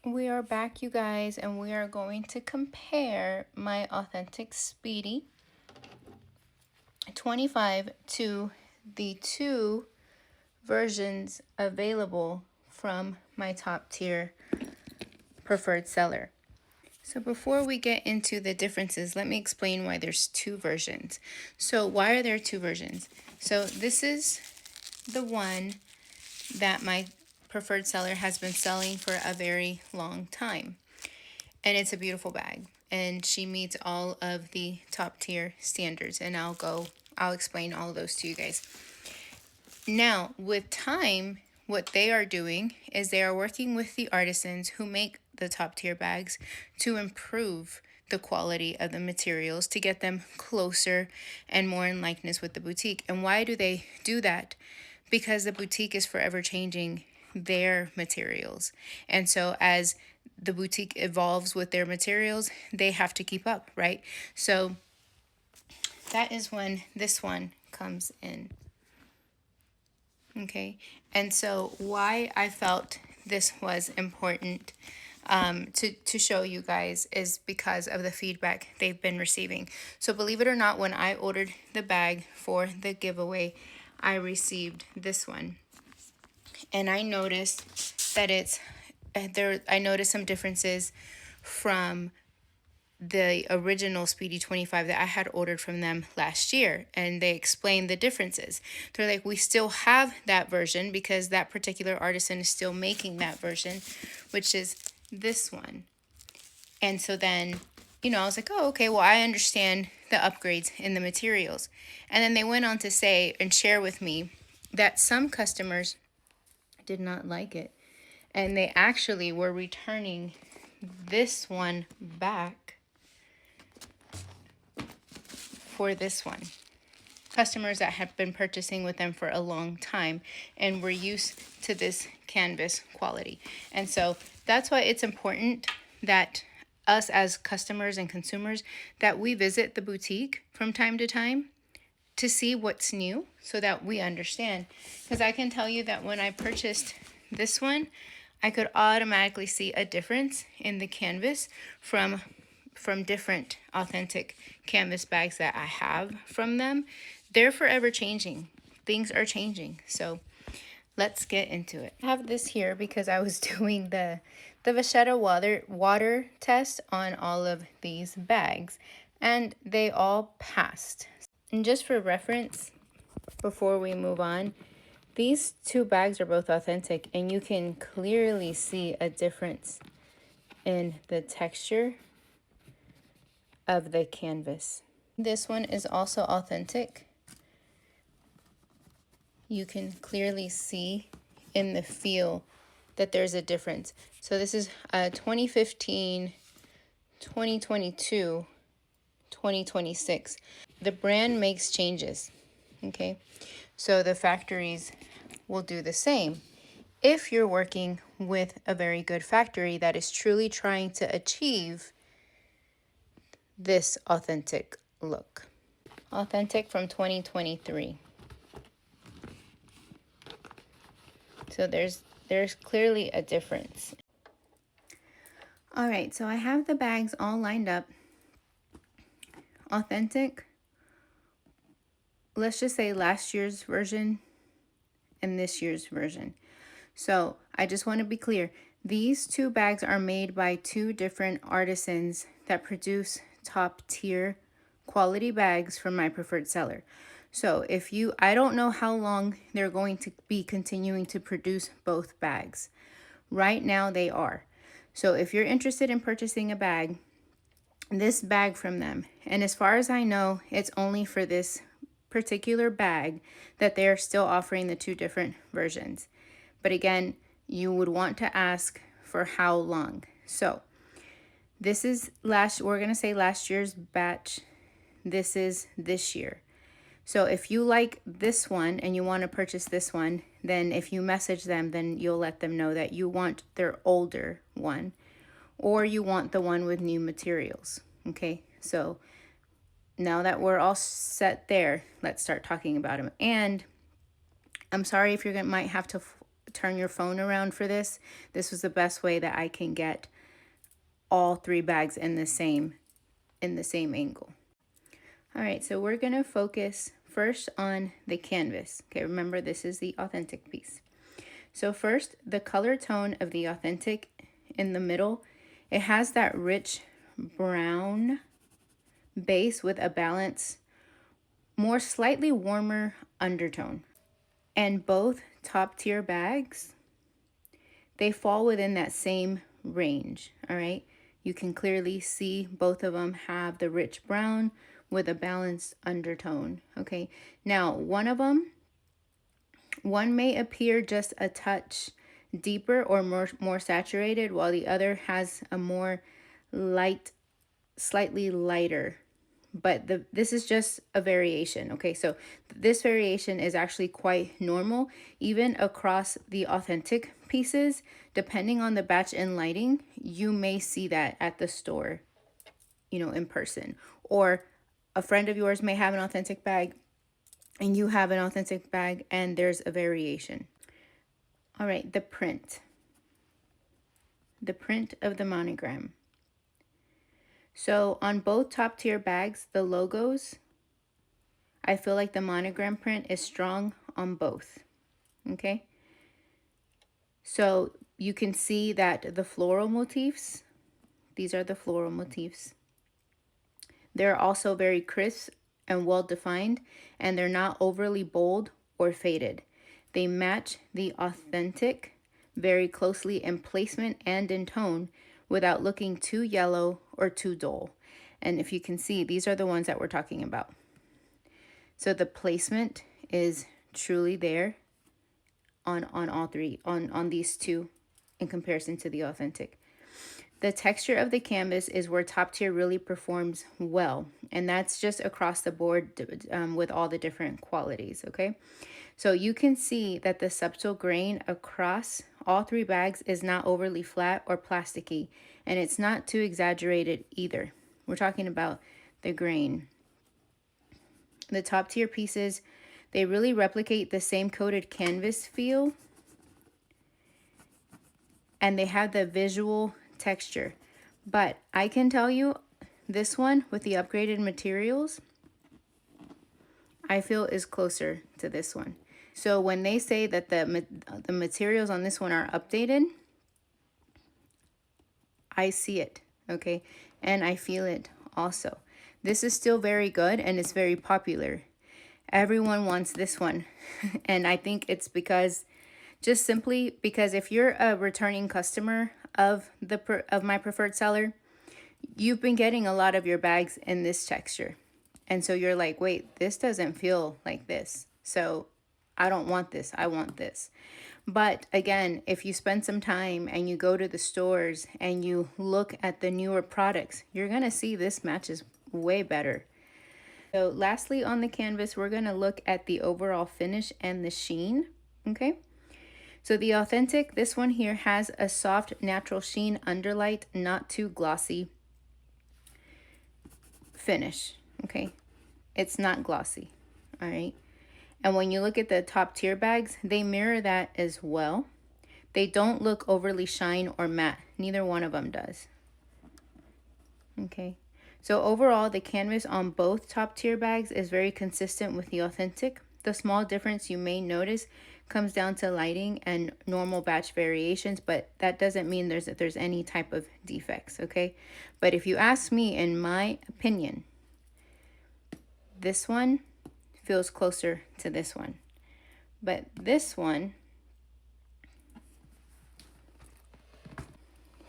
We are back, you guys, and we are going to compare my authentic Speedy 25 to the two versions available from my top tier preferred seller. So before we get into the differences, let me explain why there's two versions. So why are there two versions? So this is the one that my preferred seller has been selling for a very long time. And it's a beautiful bag. And she meets all of the top tier standards. And I'll explain all of those to you guys. Now, with time, what they are doing is they are working with the artisans who make the top tier bags to improve the quality of the materials to get them closer and more in likeness with the boutique. And why do they do that? Because the boutique is forever changing their materials. And so as the boutique evolves with their materials, they have to keep up, right? So that is when this one comes in. Okay, and so why I felt this was important to show you guys is because of the feedback they've been receiving. So believe it or not, when I ordered the bag for the giveaway, I received this one. And I noticed that it's there. I noticed some differences from the original Speedy 25 that I had ordered from them last year, and they explained the differences. They're like, we still have that version because that particular artisan is still making that version, which is this one. And so then, I was like, oh, okay, well, I understand the upgrades in the materials. And then they went on to say and share with me that some customers did not like it, and they actually were returning this one back for this one. Customers that have been purchasing with them for a long time and were used to this canvas quality. And so that's why it's important that us as customers and consumers, that we visit the boutique from time to time to see what's new so that we understand. Because I can tell you that when I purchased this one, I could automatically see a difference in the canvas from different authentic canvas bags that I have from them. They're forever changing. Things are changing. So let's get into it. I have this here because I was doing the Vachetta water test on all of these bags, and they all passed. And just for reference, before we move on, these two bags are both authentic, and you can clearly see a difference in the texture of the canvas. This one is also authentic. You can clearly see in the feel that there's a difference. So this is 2015, 2022, 2026. The brand makes changes, okay? So the factories will do the same. If you're working with a very good factory that is truly trying to achieve this authentic look. Authentic from 2023. So there's clearly a difference. All right, so I have the bags all lined up. Authentic, let's just say last year's version and this year's version. So I just want to be clear. These two bags are made by two different artisans that produce top tier quality bags from my preferred seller. So I don't know how long they're going to be continuing to produce both bags. Right now they are. So if you're interested in purchasing a bag, this bag from them, and as far as I know, it's only for this particular bag that they're still offering the two different versions. But again, you would want to ask for how long. So this is we're going to say last year's batch. This is this year. So if you like this one and you want to purchase this one, then if you message them, then you'll let them know that you want their older one or you want the one with new materials. Okay, so now that we're all set there, let's start talking about them. And I'm sorry if might have turn your phone around for this, this was the best way that I can get all 3 bags in the same angle. All right, so we're gonna focus first on the canvas. Okay, remember this is the authentic piece. So first, the color tone of the authentic in the middle, it has that rich brown base with a balanced, more slightly warmer undertone. And both top tier bags, they fall within that same range, all right? You can clearly see both of them have the rich brown with a balanced undertone, okay? Now, one may appear just a touch deeper or more saturated, while the other has a more light, slightly lighter. But this is just a variation, okay? So this variation is actually quite normal, even across the authentic pieces. Depending on the batch and lighting, you may see that at the store, you know, in person. Or a friend of yours may have an authentic bag and you have an authentic bag and there's a variation. All right, the print of the monogram. So on both top tier bags, the logos, I feel like the monogram print is strong on both, okay? So you can see that the floral motifs, these are the floral motifs. They're also very crisp and well defined, and they're not overly bold or faded. They match the authentic very closely in placement and in tone without looking too yellow or too dull. And if you can see, these are the ones that we're talking about. So the placement is truly there on all three, on these two in comparison to the authentic. The texture of the canvas is where top tier really performs well, and that's just across the board with all the different qualities, okay? So you can see that the subtle grain across all 3 bags is not overly flat or plasticky, and it's not too exaggerated either. We're talking about the grain. The top tier pieces, they really replicate the same coated canvas feel, and they have the visual texture. But I can tell you, this one with the upgraded materials, I feel is closer to this one. So when they say that the materials on this one are updated, I see it, okay? And I feel it also. This is still very good and it's very popular. Everyone wants this one. And I think it's because, just simply because if you're a returning customer of my preferred seller, you've been getting a lot of your bags in this texture. And so you're like, wait, this doesn't feel like this. So I don't want this, I want this. But again, if you spend some time and you go to the stores and you look at the newer products, you're gonna see this matches way better. So lastly on the canvas, we're gonna look at the overall finish and the sheen, okay? So the authentic, this one here has a soft natural sheen underlight, not too glossy finish, okay? It's not glossy, all right? And when you look at the top tier bags, they mirror that as well. They don't look overly shine or matte. Neither one of them does. Okay. So overall, the canvas on both top tier bags is very consistent with the authentic. The small difference you may notice comes down to lighting and normal batch variations, but that doesn't mean there's any type of defects, okay? But if you ask me, in my opinion, this one feels closer to this one. But this one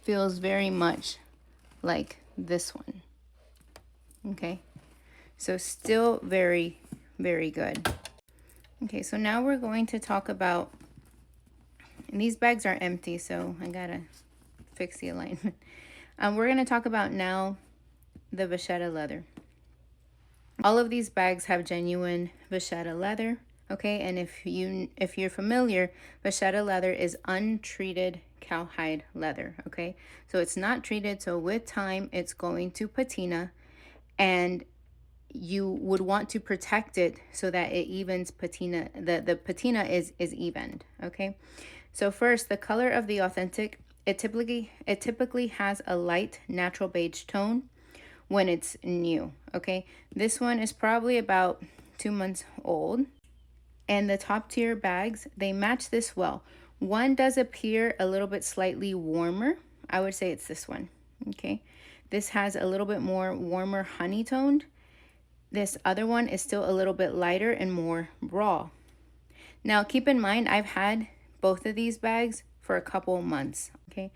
feels very much like this one. Okay, so still very, very good. Okay, so now we're going to talk about, and these bags are empty, so I gotta fix the alignment. We're gonna talk about now the vachetta leather. All of these bags have genuine vachetta leather, okay? And if you're familiar, vachetta leather is untreated cowhide leather, okay? So it's not treated, so with time it's going to patina, and you would want to protect it so that it evens patina, the patina is evened, okay? So first, the color of the authentic, it typically has a light natural beige tone when it's new, okay? This one is probably about 2 months old. And the top tier bags, they match this well. One does appear a little bit slightly warmer. I would say it's this one, okay? This has a little bit more warmer honey toned. This other one is still a little bit lighter and more raw. Now keep in mind, I've had both of these bags for a couple months, okay?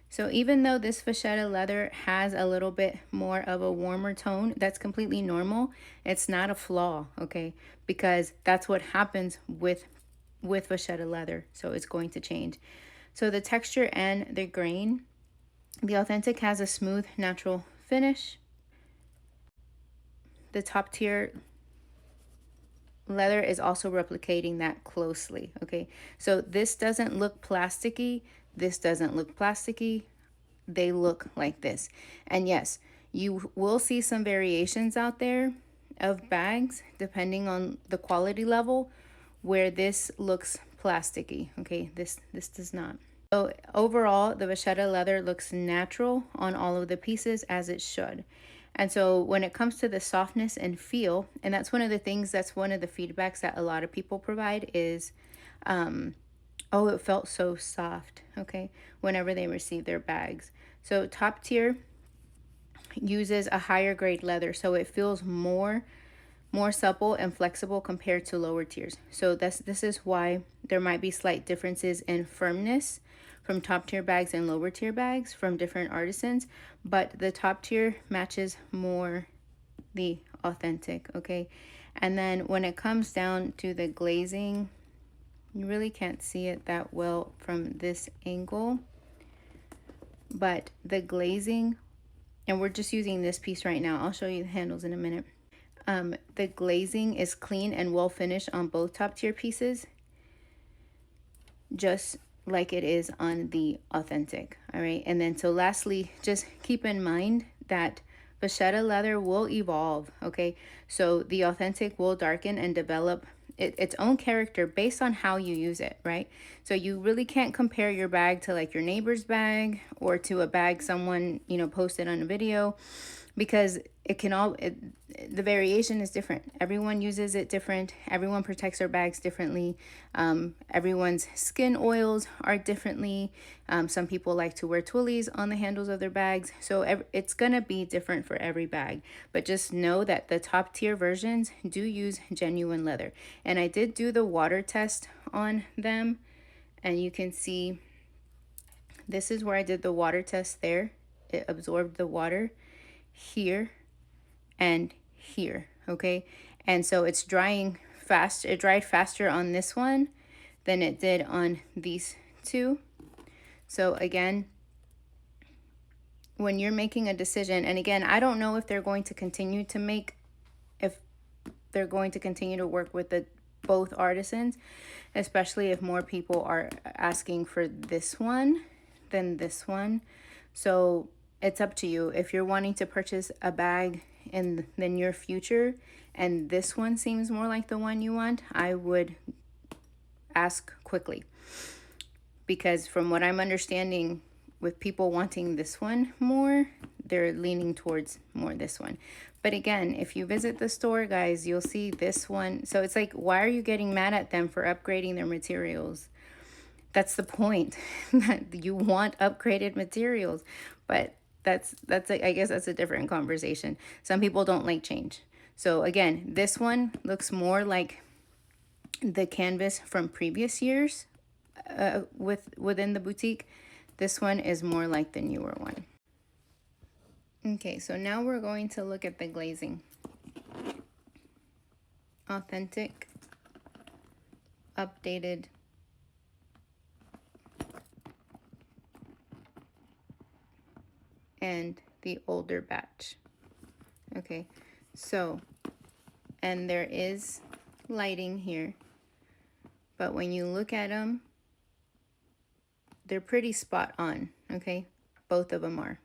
So even though this vachetta leather has a little bit more of a warmer tone, that's completely normal. It's not a flaw, okay? Because that's what happens with vachetta leather. So it's going to change. So the texture and the grain, the authentic has a smooth, natural finish. The top tier leather is also replicating that closely, okay? So this doesn't look plasticky. This doesn't look plasticky. They look like this. And yes, you will see some variations out there of bags depending on the quality level where this looks plasticky, okay? This does not. So overall, the vachetta leather looks natural on all of the pieces, as it should. And so when it comes to the softness and feel, and that's one of the things, that's one of the feedbacks that a lot of people provide is, oh, it felt so soft, okay, whenever they receive their bags. So top tier uses a higher grade leather, so it feels more supple and flexible compared to lower tiers. So this is why there might be slight differences in firmness from top tier bags and lower tier bags from different artisans, but the top tier matches more the authentic, okay? And then when it comes down to the glazing, you really can't see it that well from this angle, but the glazing, and we're just using this piece right now. I'll show you the handles in a minute. The glazing is clean and well finished on both top tier pieces, just like it is on the authentic. All right. And then so lastly, just keep in mind that vachetta leather will evolve. Okay. So the authentic will darken and develop its own character based on how you use it, right? So you really can't compare your bag to like your neighbor's bag or to a bag someone, you know, posted on a video, because the variation is different. Everyone uses it different. Everyone protects their bags differently. Everyone's skin oils are differently. Some people like to wear twillies on the handles of their bags. So it's gonna be different for every bag. But just know that the top tier versions do use genuine leather. And I did do the water test on them. And you can see, this is where I did the water test there. It absorbed the water here and here, okay? And so it's drying fast. It dried faster on this one than it did on these two. So again, when you're making a decision, and again, I don't know if they're going to continue to work with both artisans, especially if more people are asking for this one than this one. So it's up to you. If you're wanting to purchase a bag in the near future and this one seems more like the one you want, I would ask quickly. Because from what I'm understanding, with people wanting this one more, they're leaning towards more this one. But again, if you visit the store, guys, you'll see this one. So it's like, why are you getting mad at them for upgrading their materials? That's the point. That you want upgraded materials. But that's I guess that's a different conversation. Some people don't like change. So again, this one looks more like the canvas from previous years within the boutique. This one is more like the newer one. Okay, so now we're going to look at the glazing. Authentic, updated, and the older batch. Okay, so, and there is lighting here, but when you look at them, they're pretty spot on, okay? Both of them are.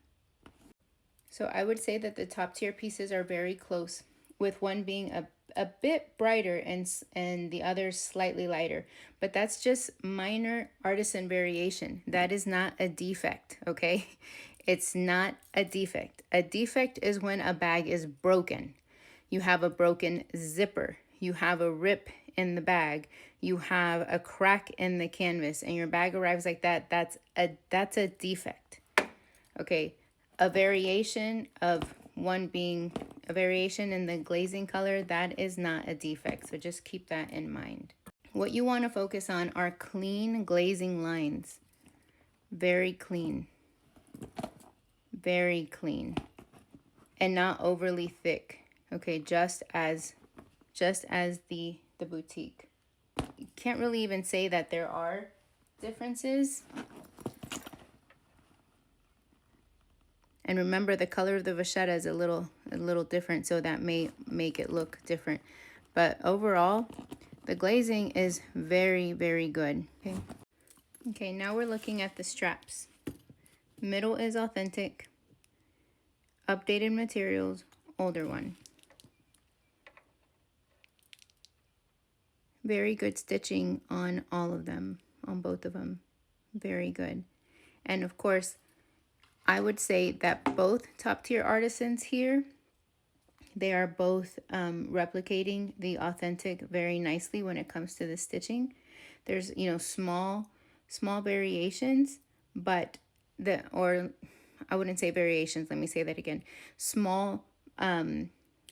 So I would say that the top tier pieces are very close, with one being a bit brighter and the other slightly lighter, but that's just minor artisan variation. That is not a defect, okay? It's not a defect. A defect is when a bag is broken. You have a broken zipper. You have a rip in the bag. You have a crack in the canvas and your bag arrives like that. That's a defect. Okay, a variation of one being a variation in the glazing color, that is not a defect. So just keep that in mind. What you want to focus on are clean glazing lines. Very clean. Very clean. And not overly thick. Okay, just as the boutique. You can't really even say that there are differences. And remember, the color of the vachetta is a little different, so that may make it look different. But overall, the glazing is very, very good. Okay, now we're looking at the straps. Middle is authentic. Updated materials, older one. Very good stitching on all of them, on both of them. Very good. And of course, I would say that both top tier artisans here, they are both replicating the authentic very nicely when it comes to the stitching. There's, you know, small variations, but I wouldn't say variations, let me say that again. Small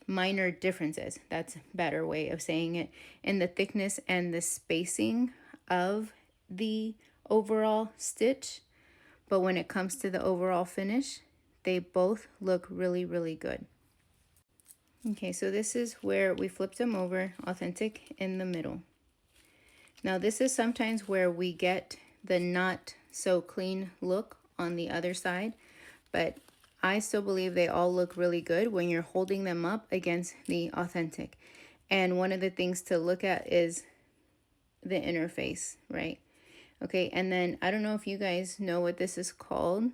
minor differences, that's a better way of saying it, in the thickness and the spacing of the overall stitch. But when it comes to the overall finish, they both look really, really good. Okay, so this is where we flipped them over, authentic in the middle. Now this is sometimes where we get the not so clean look on the other side, but I still believe they all look really good when you're holding them up against the authentic. And one of the things to look at is the interface, right? Okay, and then I don't know if you guys know what this is called.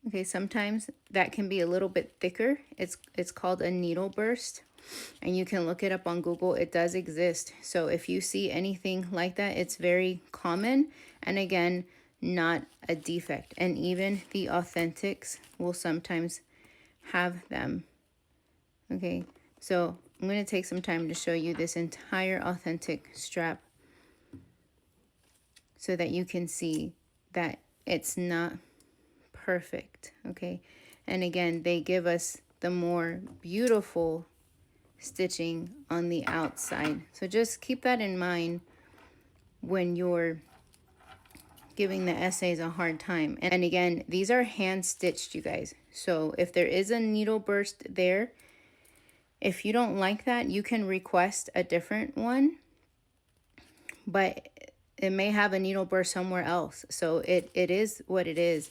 Okay, sometimes that can be a little bit thicker. It's called a needle burst, and you can look it up on Google. It does exist. So if you see anything like that, it's very common, and again, not a defect. And even the authentics will sometimes have them. Okay, so I'm going to take some time to show you this entire authentic strap so that you can see that it's not perfect, okay? And again, they give us the more beautiful stitching on the outside. So just keep that in mind when you're giving the essays a hard time. And again, these are hand stitched, you guys. So if there is a needle burst there, if you don't like that, you can request a different one, but it may have a needle burst somewhere else. So it is what it is.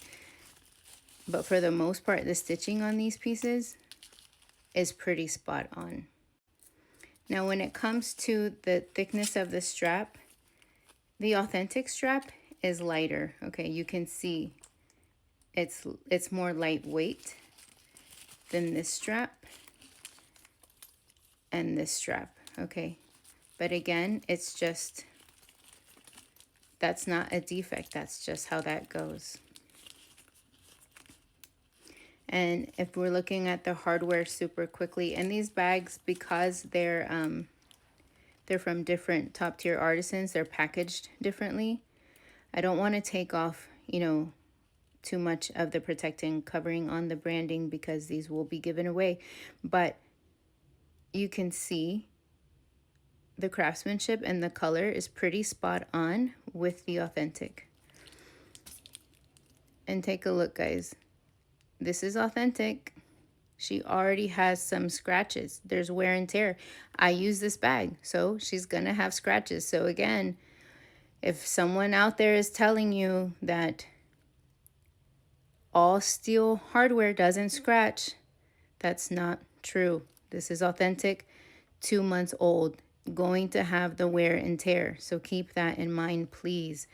But for the most part, the stitching on these pieces is pretty spot on. Now, when it comes to the thickness of the strap, the authentic strap is lighter. Okay, you can see it's more lightweight than this strap and this strap, okay? But again, it's just, that's not a defect. That's just how that goes. And if we're looking at the hardware super quickly, and these bags, because they're from different top tier artisans, they're packaged differently. I don't want to take off, you know, too much of the protecting covering on the branding because these will be given away, but you can see the craftsmanship and the color is pretty spot on with the authentic. And take a look, guys. This is authentic. She already has some scratches. There's wear and tear. I use this bag, so she's gonna have scratches. So again, if someone out there is telling you that all steel hardware doesn't scratch, that's not true. This is authentic, 2 months old, going to have the wear and tear. So keep that in mind, please.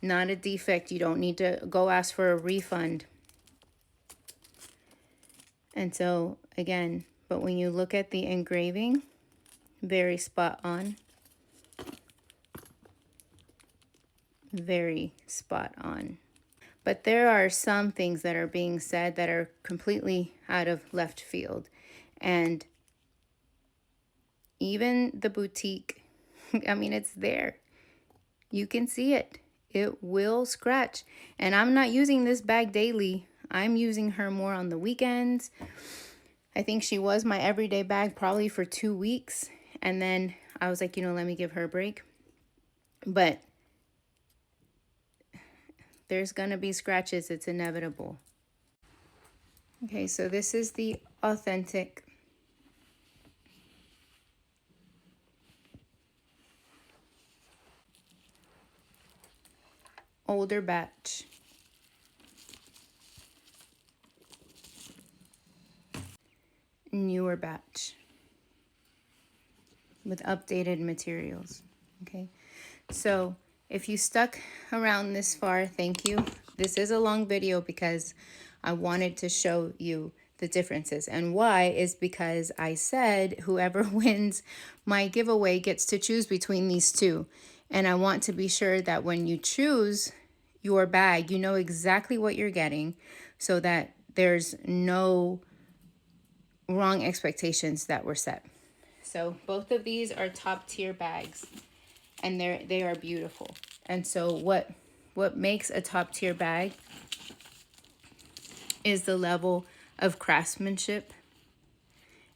Not a defect. You don't need to go ask for a refund. And so again, but when you look at the engraving, very spot on. Very spot on. But there are some things that are being said that are completely out of left field. And even the boutique, I mean, it's there. You can see it. It will scratch. And I'm not using this bag daily. I'm using her more on the weekends. I think she was my everyday bag probably for 2 weeks. And then I was like, let me give her a break. But there's going to be scratches. It's inevitable. Okay, so this is the authentic. Older batch. Newer batch. With updated materials. Okay, so if you stuck around this far, thank you. This is a long video because I wanted to show you the differences. And why is because I said whoever wins my giveaway gets to choose between these two. And I want to be sure that when you choose your bag, you know exactly what you're getting so that there's no wrong expectations that were set. So both of these are top tier bags and they are beautiful. And so what makes a top tier bag is the level of craftsmanship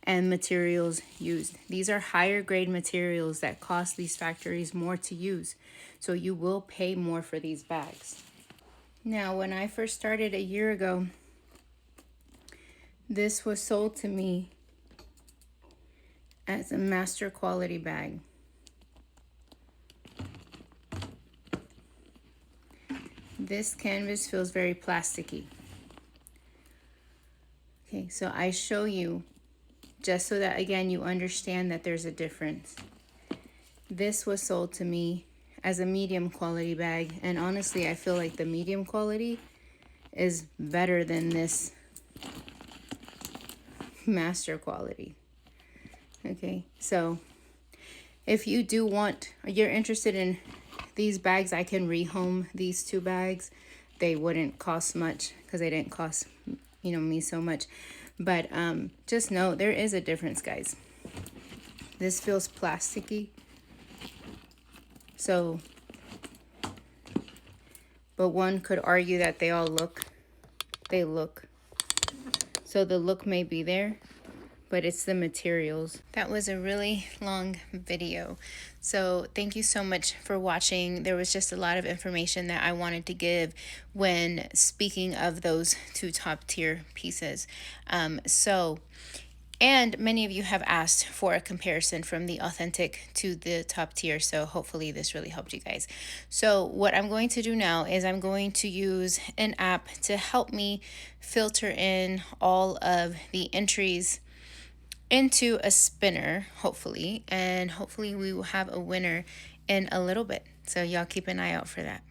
and materials used. These are higher grade materials that cost these factories more to use. So you will pay more for these bags. Now, when I first started a year ago, this was sold to me as a master quality bag. This canvas feels very plasticky. Okay, so I show you just so that, again, you understand that there's a difference. This was sold to me as a medium quality bag, and honestly, I feel like the medium quality is better than this master quality. Okay, so if you do want, you're interested in these bags, I can rehome these two bags. They wouldn't cost much because they didn't cost, me so much. But just know there is a difference, guys. This feels plasticky. So, but one could argue that they look. So the look may be there, but it's the materials. That was a really long video. So thank you so much for watching. There was just a lot of information that I wanted to give when speaking of those two top tier pieces. And many of you have asked for a comparison from the authentic to the top tier. So hopefully this really helped you guys. So what I'm going to do now is I'm going to use an app to help me filter in all of the entries into a spinner, hopefully. And hopefully we will have a winner in a little bit. So y'all keep an eye out for that.